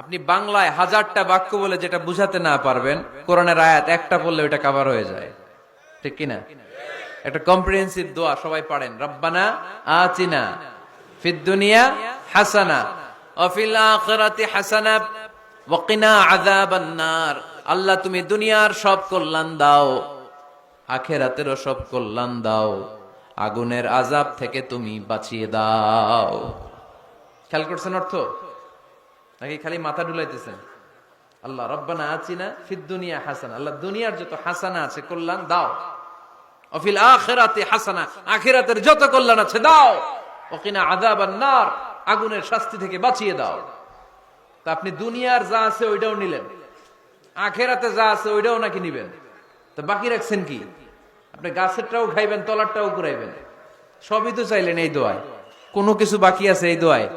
আপনি বাংলায় 1000টা বাক্য বলে যেটা বুঝাতে না পারবেন, কোরআনের আয়াত একটা পড়লে ওটা কভার হয়ে যায়, ঠিক কিনা? একটা কম্প্রিহেন্সিভ দোয়া সবাই পড়েন, রব্বানা আতিনা ফিদ দুনিয়া হাসানা ওয়া ফিল আখিরাতি হাসানা ওয়া কিনা আযাবান নার। আল্লাহ তুমি দুনিয়ার সব কল্যাণ দাও, আখিরাতেরও সব কল্যাণ দাও, আগুনের আযাব থেকে তুমি বাঁচিয়ে দাও। খেয়াল করছেন অর্থ নাকি খালি মাথা ডুলাইতেছেন? আল্লাহ রব্বানা আতিনা ফিদ দুনিয়া হাসানা, আল্লাহ দুনিয়ার যত হাসানা আছে কল্যাণ দাও, অফিল আখিরাতি হাসানা আখিরাতের যত কল্যাণ আছে দাও, ওকিনা আযাবান নার আগুনের শাস্তি থেকে বাঁচিয়ে দাও। তা আপনি দুনিয়ার যা আছে ওইটাও নিলেন, আখিরাতে যা আছে ওইটাও নাকি নিবেন, তো বাকি রাখছেন কি? আপনি গাছেরটাও খাইবেন, তলারটাও কুড়াইবেন, সবই তো চাইলেন এই দোয়ায়, কোনো কিছু বাকি আছে এই দোয়ায়?